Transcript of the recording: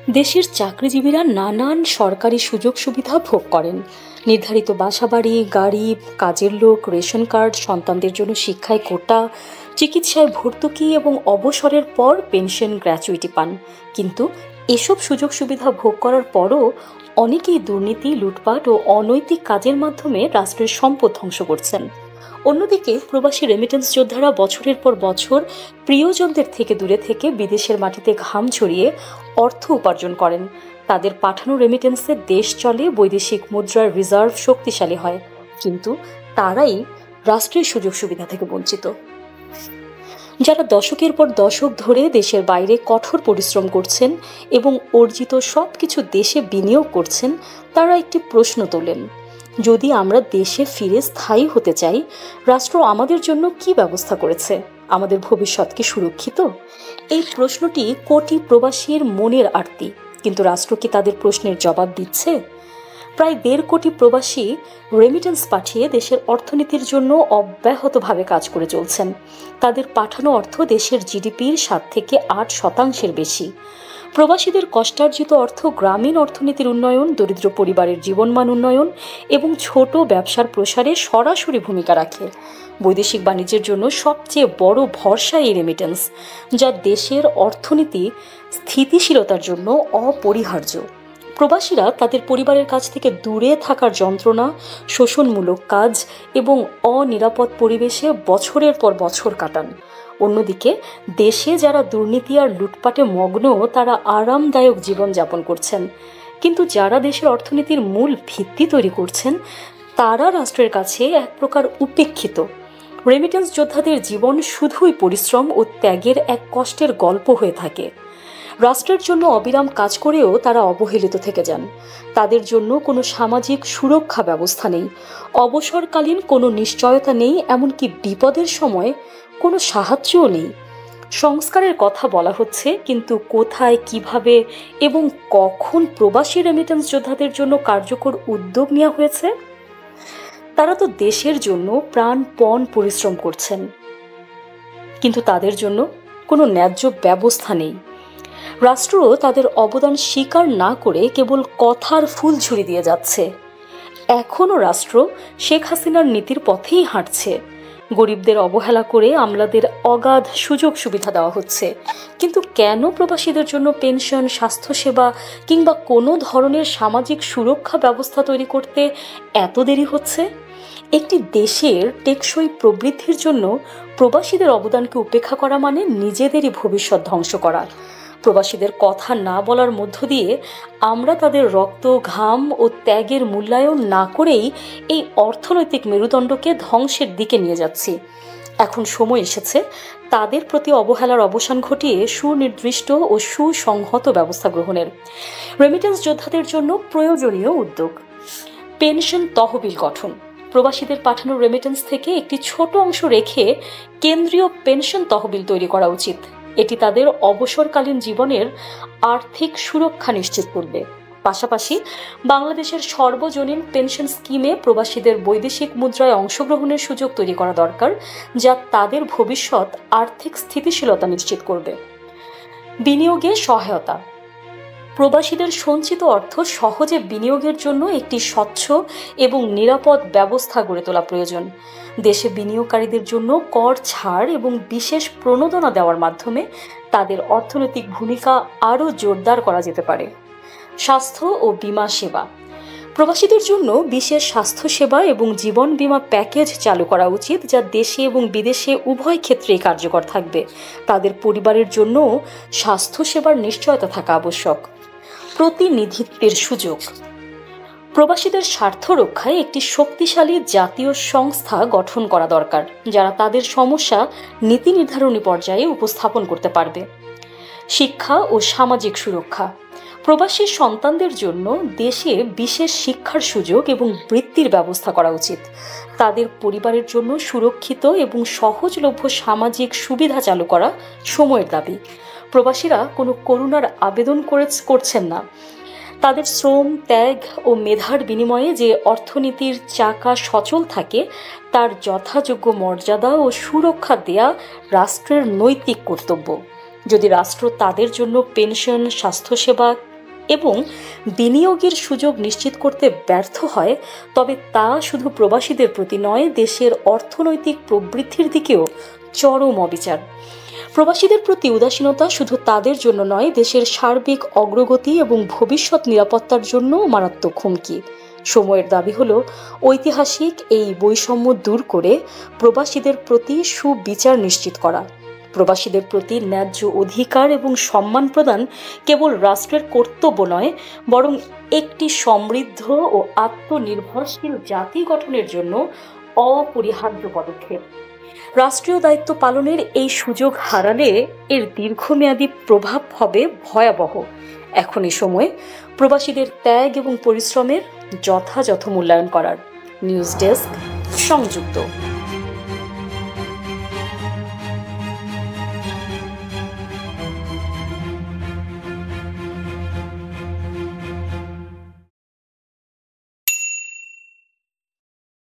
দেশের চাকরিজীবীরা নানান সরকারি সুযোগ সুবিধা ভোগ করেন। নির্ধারিত বাসাবাড়ি, গাড়ি, কাজের লোক, রেশন কার্ড, সন্তানদের জন্য শিক্ষায় কোটা, চিকিৎসায় ভর্তুকি এবং অবসরের পর পেনশন, গ্র্যাচুইটি পান। কিন্তু এসব সুযোগ সুবিধা ভোগ করার পরও অনেকেই দুর্নীতি, লুটপাট ও অনৈতিক কাজের মাধ্যমে রাষ্ট্রের সম্পদ ধ্বংস করছেন। অন্যদিকে প্রবাসী রেমিটেন্স যোদ্ধারা বছরের পর বছর প্রিয়জনদের থেকে দূরে থেকে বিদেশের মাটিতে ঘাম ঝরিয়ে অর্থ উপার্জন করেন। তাদের পাঠানো রেমিটেন্সে দেশ চলে, বৈদেশিক মুদ্রার রিজার্ভ শক্তিশালী হয়, কিন্তু তারাই রাষ্ট্রের সুযোগ সুবিধা থেকে বঞ্চিত। যারা দশকের পর দশক ধরে দেশের বাইরে কঠোর পরিশ্রম করছেন এবং অর্জিত সবকিছু দেশে বিনিয়োগ করছেন, তারা একটি প্রশ্ন তোলেন: যদি আমরা দেশে ফিরে স্থায়ী হতে চাই, রাষ্ট্র আমাদের জন্য কি ব্যবস্থা করেছে? আমাদের ভবিষ্যৎ কি সুরক্ষিত? এই প্রশ্নটি কোটি প্রবাসীর মনের আর্তি, কিন্তু রাষ্ট্র কি তাদের প্রশ্নের জবাব দিচ্ছে? প্রায় 1.5 কোটি প্রবাসী রেমিটেন্স পাঠিয়ে দেশের অর্থনীতির জন্য অব্যাহতভাবে কাজ করে চলছেন। তাদের পাঠানো অর্থ দেশের জিডিপির 7 থেকে 8% বেশি। প্রবাসীদের কষ্টার্জিত অর্থ গ্রামীণ অর্থনীতির উন্নয়ন, দরিদ্র পরিবারের জীবনমান উন্নয়ন এবং ছোট ব্যবসার প্রসারে সরাসরি ভূমিকা রাখে। বৈদেশিক বাণিজ্যের জন্য সবচেয়ে বড় ভরসা এই রেমিটেন্স, যা দেশের অর্থনীতি স্থিতিশীলতার জন্য অপরিহার্য। প্রবাসীরা তাদের পরিবারের কাছ থেকে দূরে থাকার যন্ত্রণা, শোষণমূলক কাজ এবং অনিরাপদ পরিবেশে বছরের পর বছর কাটান। অন্যদিকে দেশে যারা দুর্নীতি আর লুটপাটে মগ্ন, তারা আরামদায়ক জীবনযাপন করছেন। কিন্তু যারা দেশের অর্থনীতির মূল ভিত্তি তৈরি করছেন, তারা রাষ্ট্রের কাছে এক প্রকার উপেক্ষিত। রেমিটেন্স যোদ্ধাদের জীবন শুধুই পরিশ্রম ও ত্যাগের এক কষ্টের গল্প হয়ে থাকে। রাষ্ট্রের জন্য অবিরাম কাজ করেও তারা অবহেলিত থেকে যান। তাদের জন্য কোনো সামাজিক সুরক্ষা ব্যবস্থা নেই, অবসরকালীন কোনো নিশ্চয়তা নেই, এমনকি বিপদের সময় কোনো সাহায্যও নেই। সংস্কারের কথা বলা হচ্ছে, কিন্তু কোথায়, কিভাবে এবং কখন প্রবাসী রেমিটেন্স যোদ্ধাদের জন্য কার্যকর উদ্যোগ নেওয়া হয়েছে? তারা তো দেশের জন্য প্রাণপণ পরিশ্রম করছেন, কিন্তু তাদের জন্য কোনো ন্যায্য ব্যবস্থা নেই। রাষ্ট্র তাদের অবদান স্বীকার না করে কেবল কথার ফুলঝুরি দিয়ে যাচ্ছে। এখনও রাষ্ট্র শেখ হাসিনার নীতির পথেই হাঁটছে। গরিবদের অবহেলা করে আমলাদের অগাধ সুযোগ সুবিধা দেওয়া হচ্ছে। কিন্তু কেন প্রবাসীদের জন্য পেনশন, স্বাস্থ্যসেবা কিংবা কোনো ধরনের সামাজিক সুরক্ষা ব্যবস্থা তৈরি করতে এত দেরি হচ্ছে? একটি দেশের টেকসই প্রবৃদ্ধির জন্য প্রবাসীদের অবদানকে উপেক্ষা করা মানে নিজেদেরই ভবিষ্যৎ ধ্বংস করা। প্রবাসীদের কথা না বলার মধ্য দিয়ে আমরা তাদের রক্ত, ঘাম ও ত্যাগের মূল্যায়ন না করেই এই অর্থনৈতিক মেরুদণ্ডকে ধ্বংসের দিকে নিয়ে যাচ্ছি। এখন সময় এসেছে তাদের প্রতি অবহেলার অবসান ঘটিয়ে সুনির্দিষ্ট ও সুসংহত ব্যবস্থা গ্রহণের। রেমিটেন্স যোদ্ধাদের জন্য প্রয়োজনীয় উদ্যোগ: পেনশন তহবিল গঠন। প্রবাসীদের পাঠানো রেমিটেন্স থেকে একটি ছোট অংশ রেখে কেন্দ্রীয় পেনশন তহবিল তৈরি করা উচিত। এটি তাদের অবসরকালীন জীবনের আর্থিক সুরক্ষা নিশ্চিত করবে। পাশাপাশি বাংলাদেশের সর্বজনীন পেনশন স্কিমে প্রবাসীদের বৈদেশিক মুদ্রায় অংশগ্রহণের সুযোগ তৈরি করা দরকার, যা তাদের ভবিষ্যৎ আর্থিক স্থিতিশীলতা নিশ্চিত করবে। বিনিয়োগে সহায়তা। প্রবাসীদের সঞ্চিত অর্থ সহজে বিনিয়োগের জন্য একটি স্বচ্ছ এবং নিরাপদ ব্যবস্থা গড়ে তোলা প্রয়োজন। দেশে বিনিয়োগকারীদের জন্য কর ছাড় এবং বিশেষ প্রণোদনা দেওয়ার মাধ্যমে তাদের অর্থনৈতিক ভূমিকা আরও জোরদার করা যেতে পারে। স্বাস্থ্য ও বীমা সেবা। প্রবাসীদের জন্য বিশেষ স্বাস্থ্যসেবা এবং জীবন বীমা প্যাকেজ চালু করা উচিত, যা দেশে এবং বিদেশে উভয় ক্ষেত্রেই কার্যকর থাকবে। তাদের পরিবারের জন্য স্বাস্থ্যসেবার নিশ্চয়তা থাকা আবশ্যক। প্রতিনিধিত্বের সুযোগ। প্রবাসীদের স্বার্থ রক্ষায় একটি শক্তিশালী জাতীয় সংস্থা গঠন করা দরকার, যারা তাদের সমস্যা নীতি নির্ধারণী পর্যায়ে উপস্থাপন করতে পারবে। শিক্ষা ও সামাজিক সুরক্ষা। প্রবাসী সন্তানদের জন্য দেশে বিশেষ শিক্ষার সুযোগ এবং বৃত্তির ব্যবস্থা করা উচিত। তাদের পরিবারের জন্য সুরক্ষিত এবং সহজলভ্য সামাজিক সুবিধা চালু করা সময়ের দাবি। প্রবাসীরা কোনো করুণার আবেদন করছেন না। তাদের শ্রম, ত্যাগ ও মেধার বিনিময়ে যে অর্থনীতির চাকা সচল থাকে, তার যথাযোগ্য মর্যাদা ও সুরক্ষা দেয়া রাষ্ট্রের নৈতিক কর্তব্য। যদি রাষ্ট্র তাদের জন্য পেনশন, স্বাস্থ্যসেবা এবং বিনিয়োগের সুযোগ নিশ্চিত করতে ব্যর্থ হয়, তবে তা শুধু প্রবাসীদের প্রতি নয়, দেশের অর্থনৈতিক প্রবৃদ্ধির দিকেও চরম অবিচার। প্রবাসীদের প্রতি উদাসীনতা শুধু তাদের জন্য নয়, দেশের সার্বিক অগ্রগতি এবং ভবিষ্যৎ নিরাপত্তার জন্য মারাত্মক হুমকি। সময়ের দাবি হলো ঐতিহাসিক এই বৈষম্য দূর করে প্রবাসীদের প্রতি সুবিচার নিশ্চিত করা। প্রবাসীদের প্রতি ন্যায্য অধিকার এবং সম্মান প্রদান কেবল রাষ্ট্রের কর্তব্য নয়, বরং একটি সমৃদ্ধ ও আত্মনির্ভরশীল জাতি গঠনের জন্য অপরিহার্য পদক্ষেপ। রাষ্ট্রীয় দায়িত্ব পালনের এই সুযোগ হারালে এর দীর্ঘমেয়াদী প্রভাব হবে ভয়াবহ। এখনই সময় প্রবাসীদের ত্যাগ এবং পরিশ্রমের যথাযথ মূল্যায়ন করার। নিউজ ডেস্ক, সংযুক্ত।